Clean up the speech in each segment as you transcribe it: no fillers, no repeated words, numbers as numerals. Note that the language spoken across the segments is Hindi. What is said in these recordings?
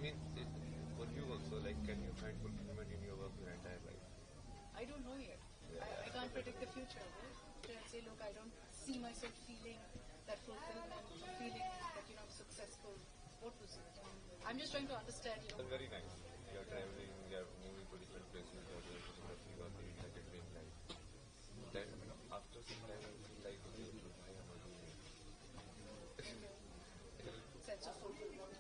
mean, for you also, like, can you find fulfillment in your work your entire life? I don't know yet. I can't predict the future. Right? I say, look, I don't see myself feeling that fulfillment, feeling that I'm successful. What was it? I'm just trying to understand. That's very nice. You're traveling, you're moving to different places, you're doing photography, you're doing like a dream life. Then after some time, you feel like, okay, why am I doing it? Sense of fulfillment.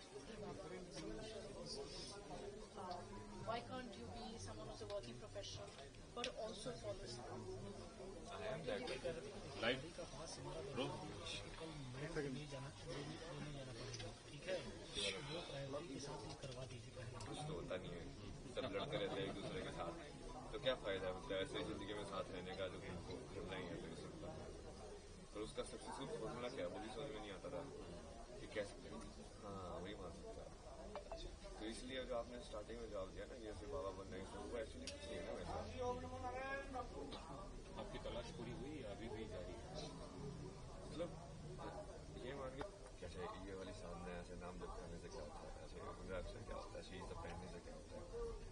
Why can't you be someone who's a working professional but also follows that? I am that. Live bro कुछ तो होता नहीं है, सब लड़ते रहते हैं एक दूसरे के साथ, तो क्या फायदा है मतलब ऐसे जिंदगी में साथ रहने का, जो तुमको करना ही है तो सिंपल। पर उसका सक्सेसफुल फॉर्मूला क्या है वो भी समझ में नहीं आता था कि कैसे, हाँ वही मान सकता है। तो इसलिए जो आपने स्टार्टिंग में जवाब दिया ना ये ऐसे बाबा बनना है, वो एक्चुअली कुछ नहीं है ना वैसा। आपकी तलाश पूरी हुई या अभी भी जारी है? मतलब ये मान के कैसे ये वाली सामने ऐसे नाम जब करने से क्या होता है, ऐसे रैप से क्या होता है, शीज द पहनने से क्या होता है,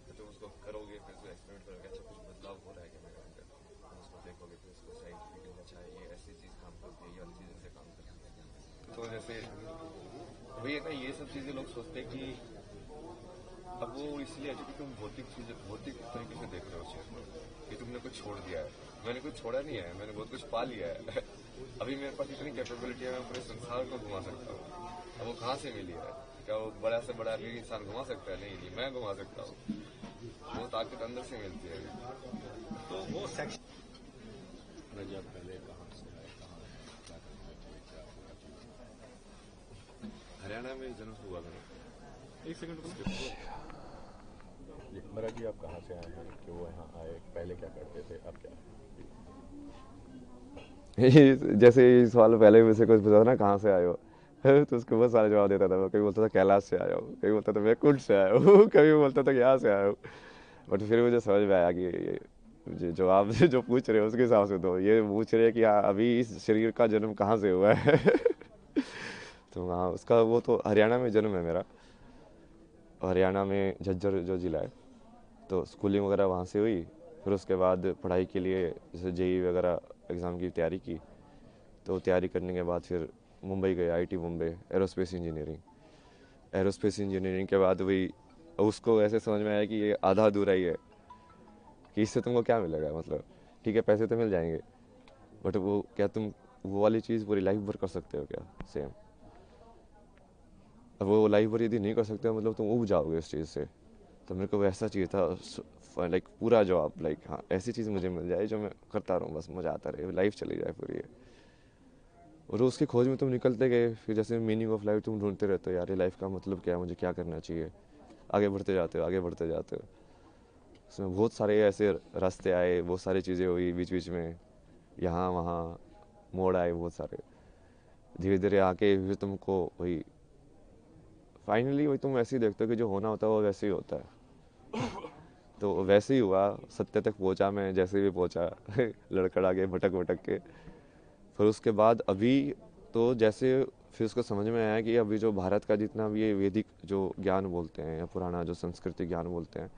तो तुम उसको करोगे फिर उसको एक्सपेरिमेंट करोगे, अच्छा कुछ बदलाव हो रहा है क्या मेरे अंदर, तुम उसको देखोगे फिर उसको साइंटिफिकली अच्छा है ये ऐसी चीज़ काम करती है, ये वाली चीज़ ऐसे काम करती है। तो जैसे वही है ना, ये सब चीज़ें लोग सोचते हैं कि अब वो इसलिए है क्योंकि तुम भौतिक तरीके से देख रहे हो उस चीज़ को कि तुमने कुछ छोड़ दिया है। मैंने कुछ छोड़ा नहीं है, मैंने बहुत कुछ पा लिया है। अभी मेरे पास इतनी कैपेबिलिटी है, मैं पूरे संसार को घुमा सकता हूँ। अब वो कहाँ से मिली है? क्या वो बड़ा से बड़ा भी इंसान घुमा सकता है? नहीं, मैं घुमा सकता हूँ। वो ताकत अंदर से मिलती है। तो वो सेक्शन जब पहले कहाँ से आए, कहाँ क्या करना चाहिए, क्या होना चाहिए? हरियाणा में जन्म हुआ था। एक सेकंड मरा जी, आप कहाँ से आए हैं, कि वो यहाँ आए, पहले क्या करते थे, अब क्या? जैसे ये सवाल पहले मुझसे कुछ पूछा था ना, कहाँ से आए हो, तो उसको बहुत सारे जवाब देता था मैं। कभी बोलता था कैलाश से आया हूँ, कभी बोलता था मैं कुंड से आया हूँ, कभी बोलता था यहाँ से आया हूँ। बट फिर मुझे समझ में आया कि जो आप जो पूछ रहे हो उसके हिसाब से तो ये पूछ रहे हैं कि हाँ अभी इस शरीर का जन्म कहाँ से हुआ है। तो हाँ उसका वो तो हरियाणा में जन्म है मेरा, हरियाणा में झज्जर जो ज़िला है। तो स्कूलिंग वगैरह वहाँ से हुई, फिर उसके बाद पढ़ाई के लिए जैसे जेई वगैरह एग्ज़ाम की तैयारी की। तो तैयारी करने के बाद फिर मुंबई गए, आईटी मुंबई, एरोस्पेस इंजीनियरिंग के बाद वही उसको ऐसे समझ में आया कि ये आधा अधूरा ही है, कि इससे तुमको क्या मिलेगा। मतलब ठीक है पैसे तो मिल जाएंगे, बट वो क्या तुम वो वाली चीज़ पूरी लाइफ भर कर सकते हो क्या सेम? अब वो लाइफ भर यदि नहीं कर सकते हो मतलब तुम उब जाओगे उस चीज़ से। तो मेरे को वैसा चाहिए था, लाइक पूरा जॉब, लाइक हाँ ऐसी चीज़ मुझे मिल जाए जो मैं करता रहूँ, बस मज़ा आता रहे, लाइफ चली जाए पूरी है। और उसकी खोज में तुम निकलते गए, फिर जैसे मीनिंग ऑफ लाइफ तुम ढूंढते रहते हो, यार ये लाइफ का मतलब क्या है, मुझे क्या करना चाहिए। आगे बढ़ते जाते हो, आगे बढ़ते जाते हो। उसमें बहुत सारे ऐसे रास्ते आए, बहुत सारी चीज़ें हुई बीच बीच में, यहाँ वहाँ मोड़ आए बहुत सारे। धीरे धीरे आके फिर तुमको वही फाइनली वही तुम वैसे ही देखते हो कि जो होना होता है वो वैसे ही होता है। तो वैसे ही हुआ, सत्य तक पहुंचा मैं जैसे भी पहुंचा। लड़खड़ा के भटक भटक के। फिर उसके बाद अभी तो जैसे फिर उसको समझ में आया कि अभी जो भारत का जितना भी ये वैदिक जो ज्ञान बोलते हैं या पुराना जो संस्कृति ज्ञान बोलते हैं,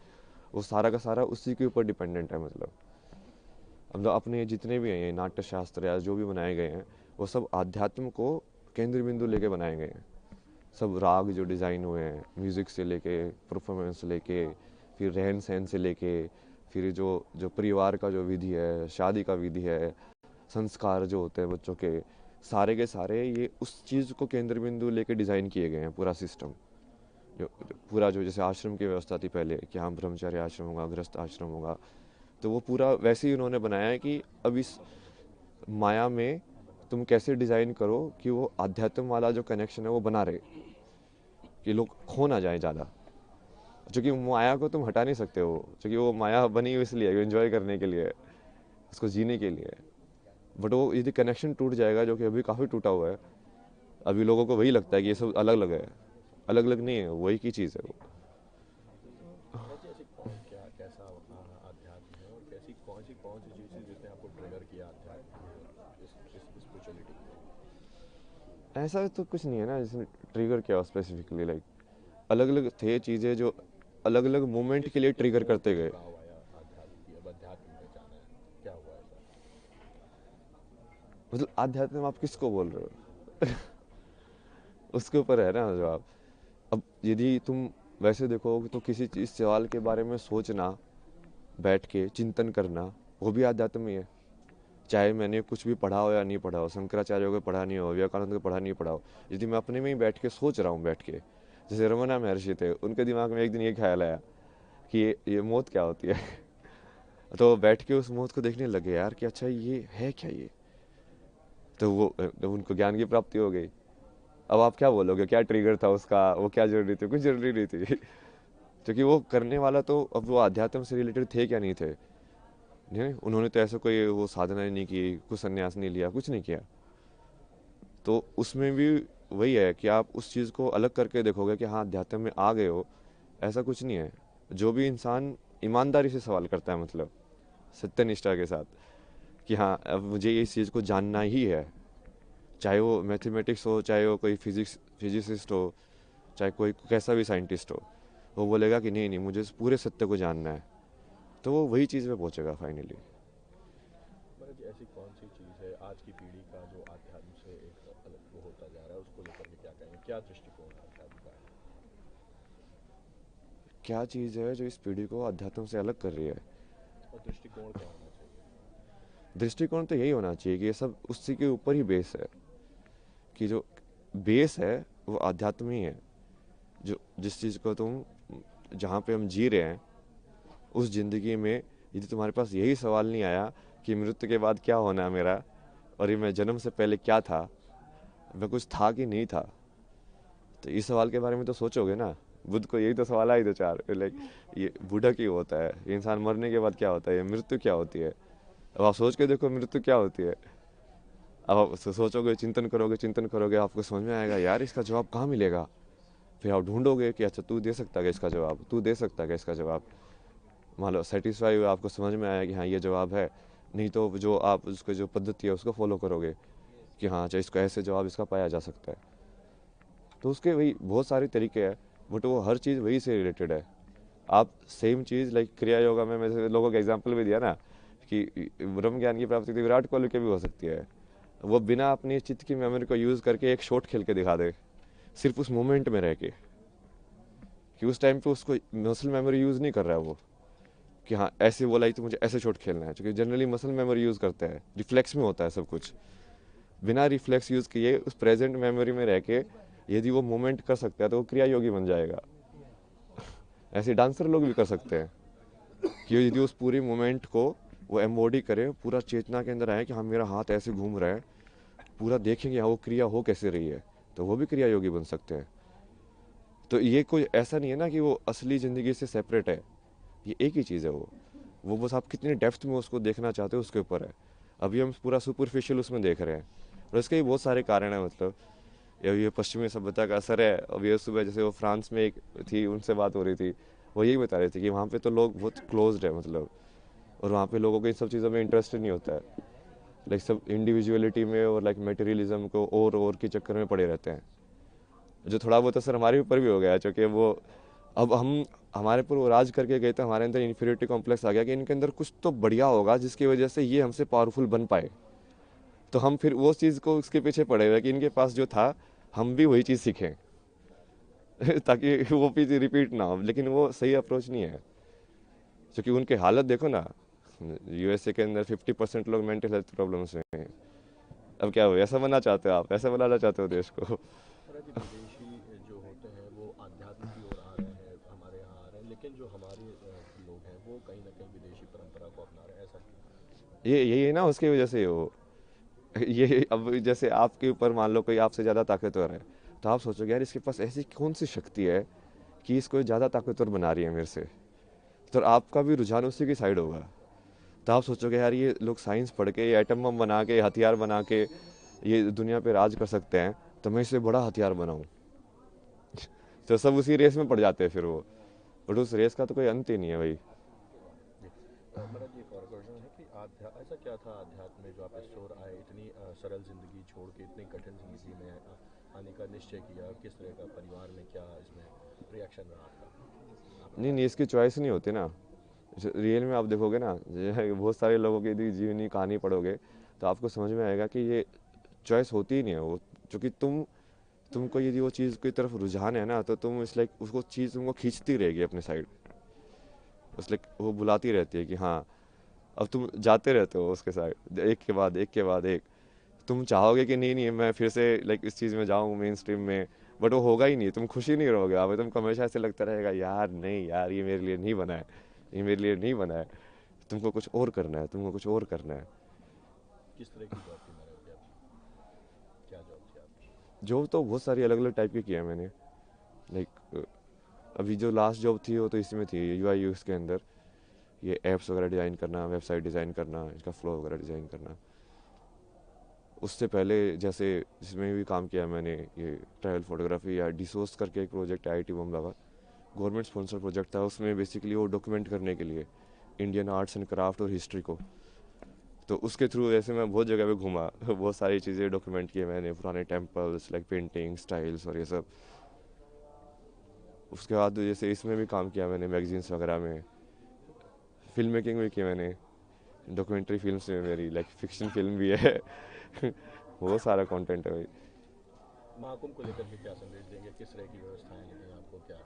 वो सारा का सारा उसी के ऊपर डिपेंडेंट है। मतलब अपने जितने भी हैं नाट्य शास्त्र या जो भी बनाए गए हैं, वो सब आध्यात्म को केंद्र बिंदु लेके बनाए गए हैं। सब राग जो डिज़ाइन हुए हैं, म्यूज़िक से लेके परफॉर्मेंस से लेके, फिर रहन सहन से लेके, फिर जो जो परिवार का जो विधि है, शादी का विधि है, संस्कार जो होते हैं बच्चों के सारे ये उस चीज़ को केंद्र बिंदु लेके डिज़ाइन किए गए हैं। पूरा सिस्टम जो पूरा जो जैसे आश्रम की व्यवस्था थी पहले कि हाँ ब्रह्मचार्य आश्रम होगा, गृहस्थ आश्रम होगा, तो वो पूरा वैसे ही उन्होंने बनाया है कि अब इस माया में तुम कैसे डिज़ाइन करो कि वो आध्यात्म वाला जो कनेक्शन है वो बना रहे, कि लोग खो ना जाए ज़्यादा। क्योंकि माया को तुम हटा नहीं सकते हो, क्योंकि वो माया बनी हुई इसलिए एंजॉय करने के लिए, उसको जीने के लिए। बट वो यदि कनेक्शन टूट जाएगा, जो कि अभी काफ़ी टूटा हुआ है, अभी लोगों को वही लगता है कि ये सब अलग अलग है, अलग अलग नहीं है, वही की चीज़ है वो। ऐसे कौन क्या कैसा अध्यात्म है, और कैसी कौन सी चीज़ जिसने आपको ट्रिगर किया अध्यात्म में, इस स्पिरिचुअलिटी? ऐसा तो कुछ नहीं है ना जिसने ट्रिगर किया स्पेसिफिकली। लाइक अलग अलग थे चीज़ें जो अलग अलग मोमेंट के लिए ट्रिगर करते गए। गाँव आया आध्यात्म की, अब अध्यात्म में जाना है, क्या हुआ ऐसा? मतलब आध्यात्म आप किसको बोल रहे हो? उसके ऊपर है ना जवाब। अब यदि तुम वैसे देखो तो किसी चीज़ सवाल के बारे में सोचना, बैठ के चिंतन करना, वो भी आध्यात्म ही है। चाहे मैंने कुछ भी पढ़ा हो या नहीं पढ़ा हो, शंकराचार्य को पढ़ा नहीं हो, विवेकानंद को पढ़ा नहीं पढ़ा हो, यदि मैं अपने में ही बैठ के सोच रहा हूँ, बैठ के, जैसे रमना महर्षि थे, उनके दिमाग में एक दिन ये ख्याल आया कि ये मौत क्या होती है। तो बैठ के उस मौत को देखने लगे यार कि अच्छा ये है क्या ये। तो उनको ज्ञान की प्राप्ति हो गई। अब आप क्या बोलोगे, क्या ट्रिगर था उसका, वो क्या जरूरी थी? कुछ जरूरी नहीं थी। क्योंकि वो करने वाला तो, अब वो अध्यात्म से रिलेटेड थे क्या नहीं थे, नहीं उन्होंने तो ऐसा कोई वो साधना ही नहीं की, कुछ संन्यास नहीं लिया, कुछ नहीं किया। तो उसमें भी वही है कि आप उस चीज़ को अलग करके देखोगे कि हाँ अध्यात्म में आ गए हो, ऐसा कुछ नहीं है। जो भी इंसान ईमानदारी से सवाल करता है, मतलब सत्यनिष्ठा के साथ कि हाँ अब मुझे इस चीज़ को जानना ही है, चाहे वो मैथमेटिक्स हो, चाहे वो कोई फिजिसिस्ट हो, चाहे कोई कैसा भी साइंटिस्ट हो, वो बोलेगा कि नहीं नहीं मुझे इस पूरे सत्य को जानना है, तो वो वही चीज़ पे पहुंचेगा फाइनली। मतलब जी ऐसी कौन सी चीज़ है आज की पीढ़ी का जो आध्यात्म से एक अलग वो होता जा रहा है, उसको लेकर के क्या कहेंगे, क्या दृष्टिकोण है आध्यात्म का? क्या चीज़ है जो इस पीढ़ी को अध्यात्म से अलग कर रही है? और दृष्टिकोण क्या होना चाहिए? दृष्टिकोण तो यही होना चाहिए कि ये सब उसी के ऊपर ही बेस है, कि जो बेस है वो आध्यात्म ही है। जो जिस चीज़ को तुम, जहाँ पे हम जी रहे हैं उस ज़िंदगी में, यदि तुम्हारे पास यही सवाल नहीं आया कि मृत्यु के बाद क्या होना है मेरा, और ये मैं जन्म से पहले क्या था, मैं कुछ था कि नहीं था, तो इस सवाल के बारे में तो सोचोगे ना। बुद्ध को यही तो सवाल आए दो चार, लाइक ये बूढ़ा क्यों होता है, ये इंसान मरने के बाद क्या होता है, ये मृत्यु क्या होती है। अब आप सोच के देखो मृत्यु क्या होती है। अब आप सोचोगे, चिंतन करोगे, आपको समझ में आएगा यार इसका जवाब कहाँ मिलेगा। फिर आप ढूंढोगे कि अच्छा तू दे सकता है इसका जवाब, तू दे सकता है इसका जवाब। मान लो सेटिस्फाई हुआ, आपको समझ में आया कि हाँ ये जवाब है, नहीं तो जो आप उसको जो पद्धति है उसको फॉलो करोगे कि हाँ अच्छा इसको ऐसे जवाब इसका पाया जा सकता है। तो उसके वही बहुत सारे तरीके हैं, बट वो हर चीज़ वही से रिलेटेड है। आप सेम चीज़ लाइक क्रिया योगा में मैंने लोगों का एग्जाम्पल भी दिया ना कि ब्रह्म ज्ञान की प्राप्ति तो विराट कोहली की भी हो सकती है। वो बिना अपनी चित्त की मेमोरी को यूज़ करके एक शॉट खेल के दिखा दे, सिर्फ उस मोमेंट में रह के, कि उस टाइम पे उसको मसल मेमोरी यूज़ नहीं कर रहा है वो, कि हाँ ऐसे बोला ही तो मुझे ऐसे शॉट खेलना है, क्योंकि जनरली मसल मेमोरी यूज़ करते हैं, रिफ्लेक्स में होता है सब कुछ। बिना रिफ्लेक्स यूज़ किए उस प्रेजेंट मेमोरी में रह के यदि वो मोमेंट कर सकता है तो वो क्रिया योगी बन जाएगा। ऐसे डांसर लोग भी कर सकते हैं कि यदि उस पूरी मोमेंट को वो एम्बॉडी करे, पूरा चेतना के अंदर आए कि हाँ मेरा हाथ ऐसे घूम रहा है, पूरा देखेंगे हाँ वो क्रिया हो कैसे रही है, तो वो भी क्रिया योगी बन सकते हैं। तो ये कोई ऐसा नहीं है ना कि वो असली ज़िंदगी से सेपरेट है, ये एक ही चीज़ है वो बस आप कितने डेप्थ में उसको देखना चाहते हो उसके ऊपर है। अभी हम पूरा सुपरफिशियल उसमें देख रहे हैं, और इसके भी बहुत सारे कारण हैं। मतलब ये पश्चिमी सभ्यता का असर है। अब ये सुबह जैसे वो फ्रांस में एक थी, उनसे बात हो रही थी, वो यही बता रहे थे कि वहाँ पे तो लोग बहुत क्लोज्ड है, मतलब, और वहाँ पे लोगों को इन सब चीज़ों में इंटरेस्ट नहीं होता है। लाइक सब इंडिविजुअलिटी में और लाइक मटेरियलिज्म को और के चक्कर में पड़े रहते हैं, जो थोड़ा बहुत असर हमारे ऊपर भी हो गया है, क्योंकि वो अब हम हमारे पर वो राज करके गए, तो हमारे अंदर इन्फीरियरिटी कॉम्प्लेक्स आ गया कि इनके अंदर कुछ तो बढ़िया होगा जिसकी वजह से ये हमसे पावरफुल बन पाए। तो हम फिर वो चीज़ को उसके पीछे पड़े हुए कि इनके पास जो था हम भी वही चीज़ सीखें। ताकि वो चीज़ रिपीट ना हो, लेकिन वो सही अप्रोच नहीं है, क्योंकि उनकी हालत देखो ना, यूएसए के अंदर 50% लोग मेंटल हेल्थ प्रॉब्लम्स में हैं। अब क्या हो, ऐसा बनना चाहते हो आप, ऐसा बनाना चाहते हो देश को? और जी विदेशी जो होते हैं वो आध्यात्म की ओर आ रहे हैं, हमारे यहाँ आ रहे हैं, लेकिन जो हमारे लोग हैं वो कहीं ना कहीं विदेशी परंपरा को अपना रहे हैं, ऐसा क्यों? ये यही है ना, उसकी वजह से हो। ये अब जैसे आपके ऊपर मान लो कोई आपसे ज़्यादा ताकतवर है, तो आप सोचोगे यार इसके पास ऐसी कौन सी शक्ति है कि इसको ज़्यादा ताकतवर बना रही है मेरे से, तो आपका भी रुझान उसी की साइड होगा। तो आप सोचोगे यार ये लोग साइंस पढ़ के, ये एटम बम बना के, हथियार बना के ये दुनिया पे राज कर सकते हैं, तो मैं इससे बड़ा हथियार बनाऊं। तो सब उसी रेस में पड़ जाते हैं फिर वो, बट उस रेस का तो कोई अंत ही नहीं है भाई। जी महाराज जी, एक और क्वेश्चन है कि ऐसा क्या था आध्यात्म में जो आप इस ओर आए, इतनी सरल जिंदगी छोड़ के इतनी कठिन जिंदगी में आने का निश्चय किया, किस तरह का परिवार में क्या इसमें रिएक्शन रहा आपका? नहीं, इसकी चॉइस नहीं होती ना। रियल में आप देखोगे ना, बहुत सारे लोगों की यदि जीवनी कहानी पढ़ोगे तो आपको समझ में आएगा कि ये चॉइस होती ही नहीं है वो, क्योंकि तुमको यदि वो चीज़ की तरफ रुझान है ना, तो तुम इस लाइक उसको चीज़ तुमको खींचती रहेगी अपने साइड, उस लाइक वो बुलाती रहती है कि हाँ, अब तुम जाते रहते हो उसके साइड, एक के बाद एक के बाद एक। तुम चाहोगे कि नहीं नहीं मैं फिर से लाइक इस चीज़ में जाऊँ मेन स्ट्रीम में, बट वो होगा ही नहीं, तुम खुशी नहीं रहोगे। अब तुमको हमेशा ऐसे लगता रहेगा यार नहीं यार, ये मेरे लिए नहीं बना है, ये मेरे लिए नहीं बना है, तुमको कुछ और करना है, तुमको कुछ और करना है। किस तरह की जॉब थी मेरे की आपकी? क्या जॉब थी आपकी? जॉब तो बहुत सारी अलग अलग टाइप की किया है मैंने। लाइक अभी जो लास्ट जॉब थी वो तो इसमें थी UI UX के अंदर, ये ऐप्स वगैरह डिज़ाइन करना, वेबसाइट डिज़ाइन करना, इसका फ्लो वगैरह डिज़ाइन करना। उससे पहले जैसे इसमें भी काम किया मैंने, ये ट्रैवल फोटोग्राफी या डिसोर्स करके एक प्रोजेक्ट IIT बॉम्बे का गवर्नमेंट स्पॉन्सर प्रोजेक्ट था। उसमें बेसिकली वो डॉक्यूमेंट करने के लिए इंडियन आर्ट्स एंड क्राफ्ट और हिस्ट्री को, तो उसके थ्रू ऐसे मैं बहुत जगह पे घूमा, बहुत सारी चीज़ें डॉक्यूमेंट किए मैंने, पुराने टेम्पल्स लाइक पेंटिंग स्टाइल्स और ये सब। उसके बाद जैसे इसमें भी काम किया मैंने, मैगजीन्स वगैरह में, फिल्म मेकिंग भी की मैंने, डॉक्यूमेंट्री फिल्म्स में मेरी लाइक फिक्शन फिल्म भी है बहुत सारा कंटेंट है भाई। महाकुंभ को लेकर के क्या संदेश देंगे? किस तरह की व्यवस्थाएं लगी आपको? क्या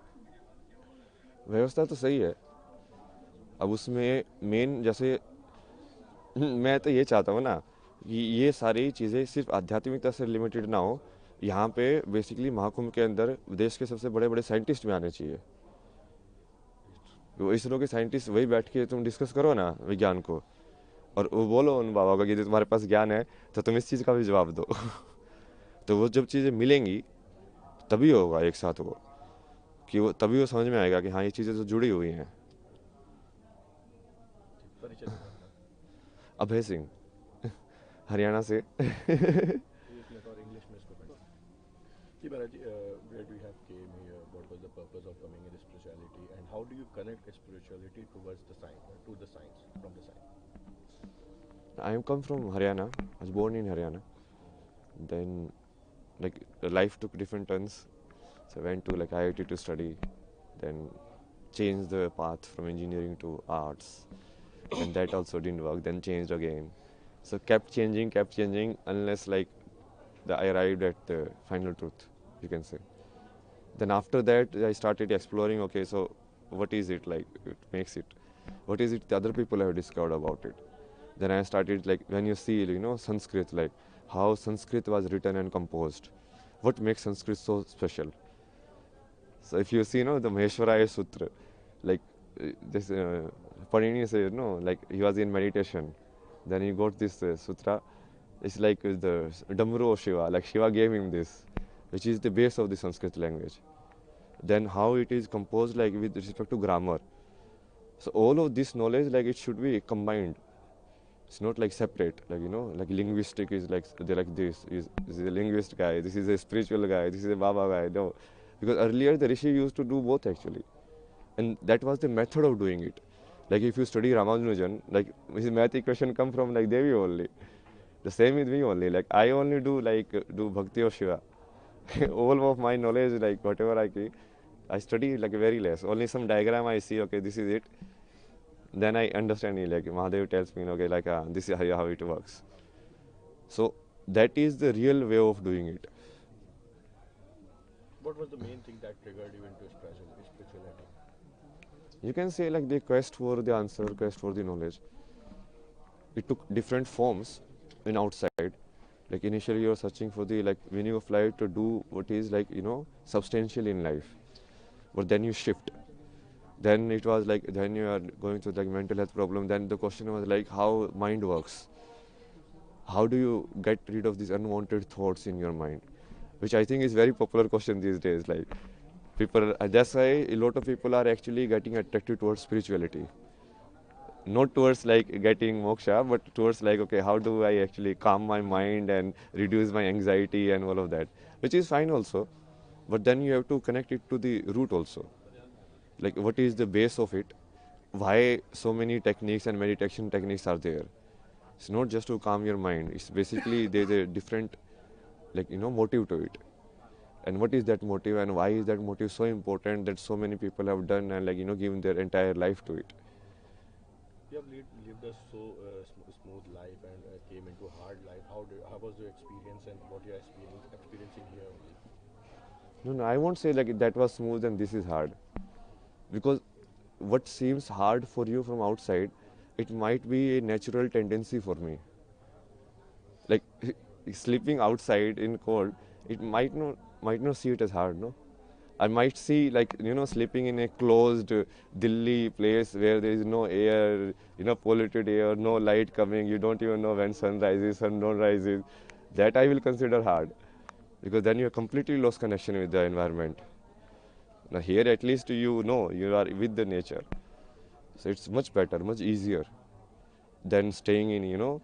व्यवस्था तो सही है, अब उसमें मेन जैसे मैं तो ये चाहता हूँ ना कि ये सारी चीज़ें सिर्फ आध्यात्मिकता से लिमिटेड ना हो। यहाँ पे बेसिकली महाकुंभ के अंदर देश के सबसे बड़े बड़े साइंटिस्ट भी आने चाहिए। वो इसरो के साइंटिस्ट वही बैठ के तुम डिस्कस करो ना विज्ञान को, और वो बोलो उन बाबा को कि तुम्हारे पास ज्ञान है तो तुम इस चीज़ का भी जवाब दो तो वो जब चीज़ें मिलेंगी तभी होगा एक साथ वो, कि वो तभी वो समझ में आएगा कि हाँ ये चीज़ें तो जुड़ी हुई हैं। परिचय देना अपना? अभय सिंह हरियाणा से एक मिनट और इंग्लिश में इसको पढ़ना कि महाराज जी, where do you have came here? What was the purpose of coming in spirituality, and how do you connect spirituality towards the science, to the science, from the science? I am come from Haryana. I was born in Haryana. Then, like, life took different turns. So I went to like IIT to study. Then changed the path from engineering to arts. And that also didn't work. Then changed again. So kept changing unless like I arrived at the final truth, you can say. Then after that, I started exploring. Okay, so what is it like? It makes it. What is it the other people have discovered about it? Then I started like when you see Sanskrit, like how Sanskrit was written and composed, what makes Sanskrit so special. So if you see the Maheshwaraya Sutra, like this Panini says like he was in meditation, then he got this sutra. It's like the Damru of Shiva, like Shiva gave him this, which is the base of the Sanskrit language. Then how it is composed, like with respect to grammar. So all of this knowledge, like it should be combined. It's not like separate, like like linguistic is like they're like this is a linguist guy, this is a spiritual guy, this is a Baba guy. No, because earlier the Rishi used to do both actually, and that was the method of doing it. Like if you study Ramanujan, like his math equation come from like Devi only. The same with me only. Like I only do Bhakti of Shiva. All of my knowledge, like whatever I study like very less. Only some diagram I see. Okay, this is it. Then I understand it. Like Mahadev tells me, okay, like this is how it works. So that is the real way of doing it. What was the main thing that triggered you into spirituality? You can say like the quest for the answer, quest for the knowledge. It took different forms in outside. Like initially you are searching for the like meaning of life, to do what is like substantial in life. But then you shift. Then it was like then you are going through like mental health problem. Then the question was like how mind works. How do you get rid of these unwanted thoughts in your mind? Which I think is very popular question these days. Like people, that's why a lot of people are actually getting attracted towards spirituality. Not towards like getting moksha, but towards like, okay, how do I actually calm my mind and reduce my anxiety and all of that, which is fine also. But then you have to connect it to the root also. Like what is the base of it? Why so many techniques and meditation techniques are there? It's not just to calm your mind. It's basically there's a different like motive to it. and what is that motive, and why is that motive so important that so many people have done and, like, you know, given their entire life to it. You have lived a so smooth life and came into hard life. How was your experience and what you're experiencing here only? No, no, I won't say like that was smooth and this is hard, because what seems hard for you from outside, it might be a natural tendency for me. Like sleeping outside in cold, it might not see it as hard, no. I might see, like, you know, sleeping in a closed Delhi place where there is no air, you know, polluted air, no light coming, you don't even know when sun rises, sun don't rises. That I will consider hard, because then you have completely lost connection with the environment. Now here at least you know you are with the nature, so it's much better, much easier than staying in, you know,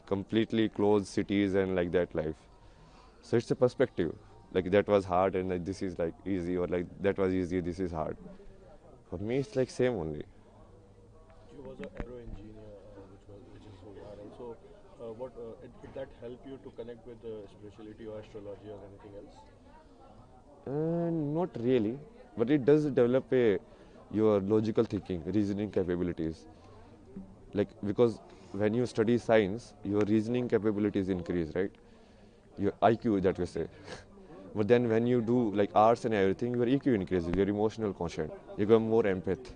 completely closed cities and like that life. So it's a perspective. Like that was hard and like this is like easy, or like that was easy, this is hard. For me, it's like same only. You was an aero engineer, which is so viral. So, what did that help you to connect with spirituality or astrology or anything else? Not really, but it does develop your logical thinking, reasoning capabilities. Like, because when you study science, your reasoning capabilities increase, right? Your IQ, that we say. But then when you do like arts and everything, your EQ increases, your emotional quotient. You become more empath.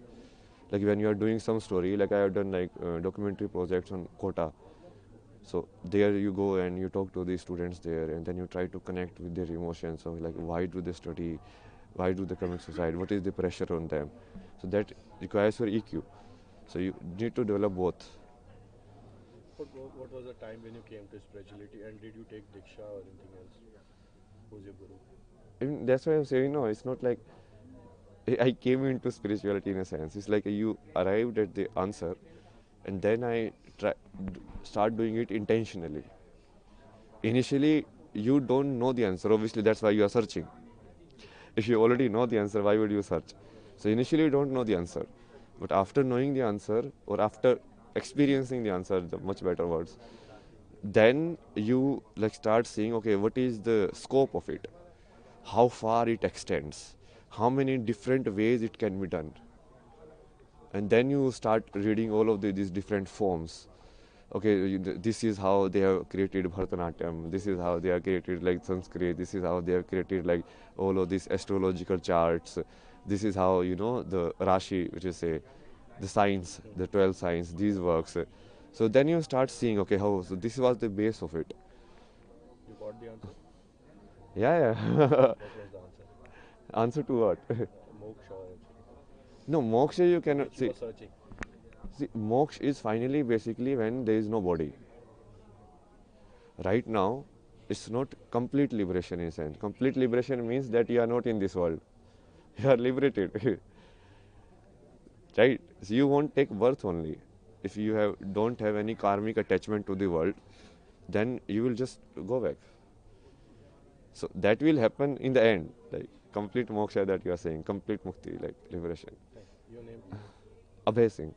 Like when you are doing some story, like I have done like documentary projects on Kota. So there you go and you talk to the students there, and then you try to connect with their emotions. So like, why do they study? Why do they commit suicide? What is the pressure on them? So that requires your EQ. So you need to develop both. What was the time when you came to spirituality, and did you take Diksha or anything else? Who's your guru? I mean, that's why I'm saying, no, it's not like I came into spirituality in a sense. It's like you arrived at the answer, and then I start doing it intentionally. Initially, you don't know the answer. Obviously, that's why you are searching. If you already know the answer, why would you search? So initially, you don't know the answer, but after knowing the answer, or after experiencing the answer, the much better words, then you like start seeing, okay, what is the scope of it, how far it extends, how many different ways it can be done, and then you start reading all of these different forms. Okay, this is how they have created Bharatanatyam, this is how they have created like Sanskrit, this is how they have created like all of these astrological charts, this is how, you know, the Rashi, which is say the signs, the 12 signs, these works. So then you start seeing, okay, how, so this was the base of it. You got the answer. Yeah, yeah. What was the answer? Answer to what? Moksha or anything. No, moksha you cannot Which you see. were searching. See, moksha is finally basically when there is no body. Right now, it's not complete liberation in a sense. Complete liberation means that you are not in this world. You are liberated. Right? So you won't take birth only. If you don't have any karmic attachment to the world, then you will just go back. So that will happen in the end, like complete moksha that you are saying, complete mukti, like liberation. Thank you. Your name, please. Abhay Singh.